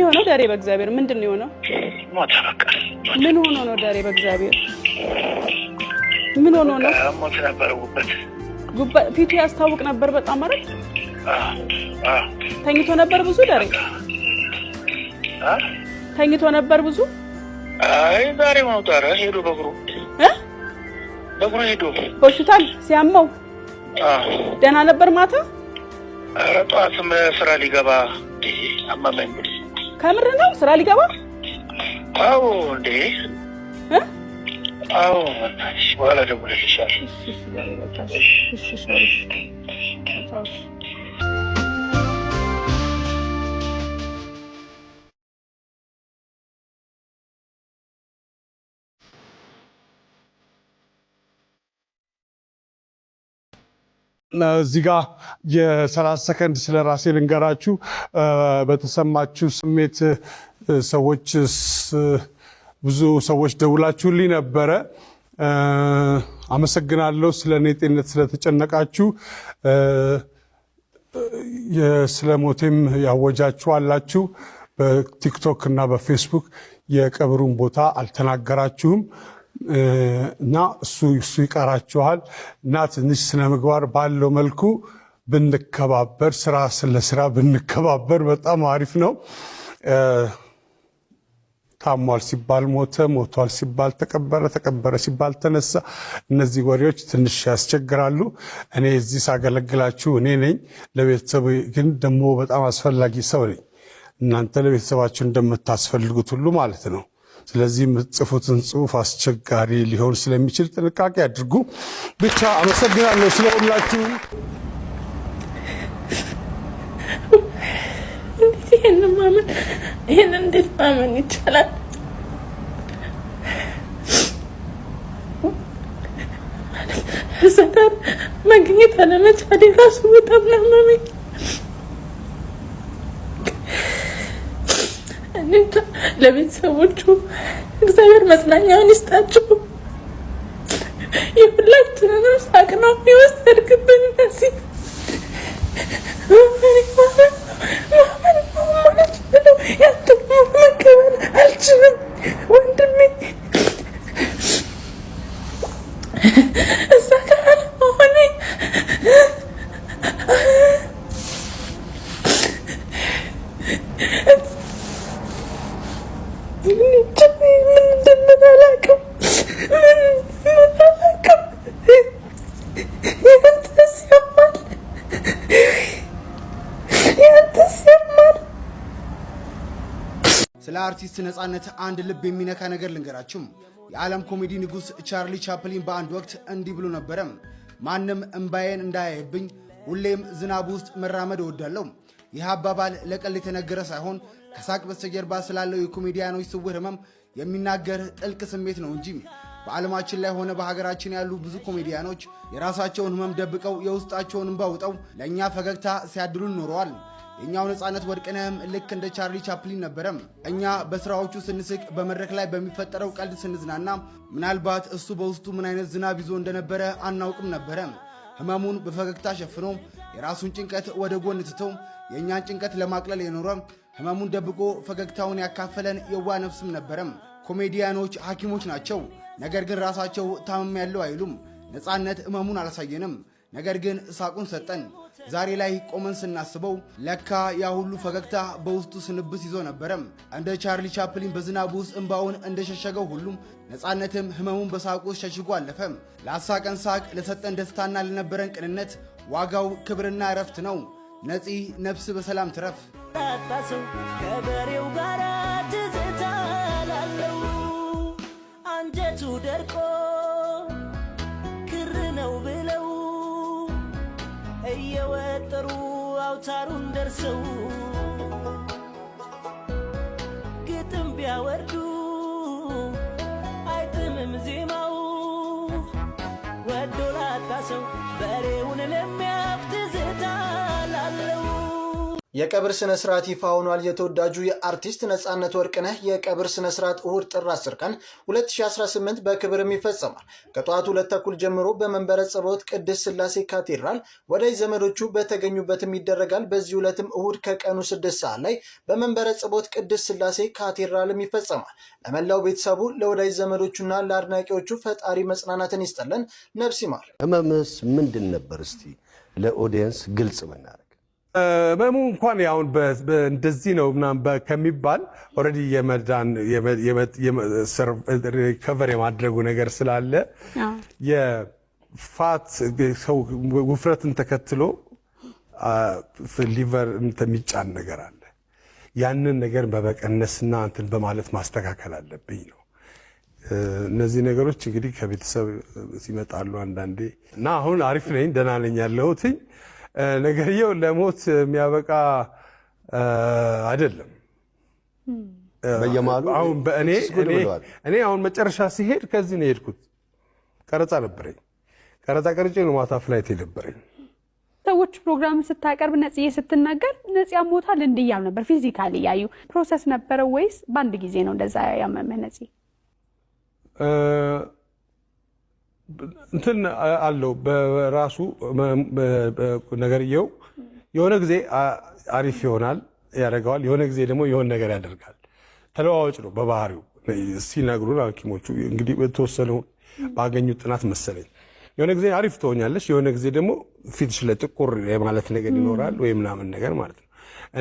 ምንድነው የሆነው ዳሬ በእግዚአብሔር ምንድነው የሆነው ሞተ በቃ ምን ሆኖ ነው ዳሬ በእግዚአብሔር ምን ሆኖ ነው ሞተ ነበር ፊቱ ያስታውቅ ነበር በጣም ማለት ተኝቶ ነበር ብዙ ዳሬ ተኝቶ ነበር ብዙ አይ ዛሬ ማውጣራ ሄዶ በግሩ ሄዶ ሆስፒታል ሲያመው ደህና ነበር ማታ ጠዋትም ስራ ሊገባ አማመኝ ከምር ነው ስራ ሊገባ አዎ እንዴ አዎ ወላ ደግሞ ይሻል እዚህ ጋር የ30 ሰከንድ ስለራሴ ልንገራችሁ በተሰማችሁ ስሜት ሰዎች ብዙ ሰዎች ደውላችሁልኝ ነበረ አመሰግናለሁ ስለኔ ጤንነት ስለተጨነቃችሁ ስለሞቴም ያወጃችሁ አላችሁ በቲክቶክ እና በፌስቡክ የቀብሩን ቦታ አልተናገራችሁም እና እሱ ይቀራችኋል እና ትንሽ ስነ ምግባር ባለው መልኩ ብንከባበር ስራ ስለስራ ብንከባበር በጣም አሪፍ ነው ታሟል ሲባል ሞተ ሞቷል ሲባል ተቀበረ ሲባል ተነሳ እነዚህ ወሬዎች ትንሽ ያስቸግራሉ እኔ እዚህ ሳገለግላችሁ እኔ ነኝ ለቤተሰብ ግን ደግሞ በጣም አስፈላጊ ሰው ነኝ እናንተ ለቤተሰባችሁ እንደምታስፈልጉት ሁሉ ማለት ነው ስለዚህ የምትጽፉትን ጽሁፍ አስቸጋሪ ሊሆን ስለሚችል ጥንቃቄ አድርጉ ብቻ አመሰግናለሁ ስለሁላችሁ ይሄን እንዴት ማመን ይቻላል ሰካር ማግኘት አለመቻሌ ራሱ በጣም ለማመኝ ለቤተሰቦቹ እግዚአብሔር መጽናኛውን ይስጣቸው የሁላችንንም ሳቅ ነው የወሰድክብን እዚህ መቀበል አልችልም ወንድሜ እዛ ጋር ሆኔ ስለ አርቲስት ነጻነት አንድ ልብ የሚነካ ነገር ልንገራችሁ የዓለም ኮሜዲ ንጉስ ቻርሊ ቻፕሊን በአንድ ወቅት እንዲህ ብሎ ነበር ማንም እንባዬን እንዳያይብኝ ሁሌም ዝናብ ውስጥ መራመድ እወዳለሁ ይህ አባባል ለቀልድ የተነገረ ሳይሆን ከሳቅ በስተጀርባ ስላለው የኮሜዲያኖች ስውር ህመም የሚናገር ጥልቅ ስሜት ነው እንጂ በዓለማችን ላይ ሆነ በሀገራችን ያሉ ብዙ ኮሜዲያኖች የራሳቸውን ህመም ደብቀው የውስጣቸውን እንባ አውጥተው ለኛ ፈገግታ ሲያድሉን ኖረዋል የኛው ነጻነት ወርቅነህም ልክ እንደ ቻርሊ ቻፕሊን ነበረም እኛ በስራዎቹ ስንስቅ በመድረክ ላይ በሚፈጠረው ቀልድ ስንዝናና ምናልባት እሱ በውስጡ ምን አይነት ዝናብ ይዞ እንደነበረ አናውቅም ነበረ ህመሙን በፈገግታ ሸፍኖ የራሱን ጭንቀት ወደ ጎን ትቶ የኛን ጭንቀት ለማቅለል የኖረ ህመሙን ደብቆ ፈገግታውን ያካፈለን የዋ ነፍስም ነበረም ኮሜዲያኖች ሐኪሞች ናቸው ነገር ግን ራሳቸው ታመም ያለው አይሉም ነጻነት ህመሙን አላሳየንም ነገር ግን ሳቁን ሰጠን ዛሬ ላይ ቆመን ስናስበው ለካ ያ ሁሉ ፈገግታ በውስጡ ስንብስ ይዞ ነበረም እንደ ቻርሊ ቻፕሊን በዝናብ ውስጥ እንባውን እንደሸሸገው ሁሉም ነጻነትም ህመሙን በሳቁ ሸሽጎ አለፈም ለአሳቀን ሳቅ ለሰጠን ደስታና ለነበረን ቅንነት ዋጋው ክብርና እረፍት ነው ነፂ ነፍስ በሰላም ትረፍ ታታሰው ከበሬው ጋር ትዝታላለው አንጀቱ ደርቆ ክር ነው ብለው እየወጠሩ አውታሩን ደርሰው ግጥም ቢያወርዱ አይጥምም ዜማው ወዶ ላታሰው በሬውን ለሚያፍት ዝታላለው የቀብር ስነ ስርዓት ይፋ ሆኗል። የተወዳጁ የአርቲስት ነጻነት ወርቅነህ የቀብር ስነ ስርዓት እሁድ ጥር 10 ቀን 2018 በክብርም ይፈጸማል። ከጠዋቱ 2 ተኩል ጀምሮ በመንበረ ጸባዖት ቅድስት ሥላሴ ካቴድራል ወዳጅ ዘመዶቹ በተገኙበትም ይደረጋል። በዚህ ዕለትም እሁድ ከቀኑ 6 ሰዓት ላይ በመንበረ ጸባዖት ቅድስት ሥላሴ ካቴድራልም ይፈጸማል። ለመላው ቤተሰቡ ለወዳጅ ዘመዶቹና ለአድናቂዎቹ ፈጣሪ መጽናናትን ይስጥልን። ነፍስ ይማር። ህመምስ ምንድን ነበር? እስቲ ለኦዲየንስ ግልጽ ብናደርግ። ህመሙ እንኳን ያው እንደዚህ ነው ምናምን ከሚባል ኦልሬዲ የመዳን ሪከቨር የማድረጉ ነገር ስላለ የፋት ሰው ውፍረትን ተከትሎ ሊቨር የሚጫን ነገር አለ። ያንን ነገር በመቀነስና እንትን በማለት ማስተካከል አለብኝ ነው። እነዚህ ነገሮች እንግዲህ ከቤተሰብ ሲመጣሉ አንዳንዴ እና አሁን አሪፍ ነኝ፣ ደህና ነኝ ያለሁት። ነገርየው ለሞት የሚያበቃ አይደለም። በየማሉ አሁን እኔ አሁን መጨረሻ ሲሄድ ከዚህ ነው የሄድኩት። ቀረጻ ነበረኝ። ቀረጻ ቀርጬ ነው ማታ ፍላይት የነበረኝ። ሰዎች ፕሮግራም ስታቀርብ ነጽዬ ስትናገር ነጽያ ሞታል እንዲያም ነበር። ፊዚካሊ ያዩ ፕሮሰስ ነበረው ወይስ በአንድ ጊዜ ነው እንደዛ ያመመህ ነጽዬ? እንትን አለው በራሱ ነገርየው የሆነ ጊዜ አሪፍ ይሆናል ያደርገዋል፣ የሆነ ጊዜ ደግሞ የሆነ ነገር ያደርጋል። ተለዋዋጭ ነው በባህሪው ሲነግሩን ሐኪሞቹ እንግዲህ በተወሰነው ባገኙት ጥናት መሰለኝ። የሆነ ጊዜ አሪፍ ትሆኛለሽ፣ የሆነ ጊዜ ደግሞ ፊትሽ ላይ ጥቁር የማለት ነገር ይኖራል ወይ ምናምን ነገር ማለት ነው።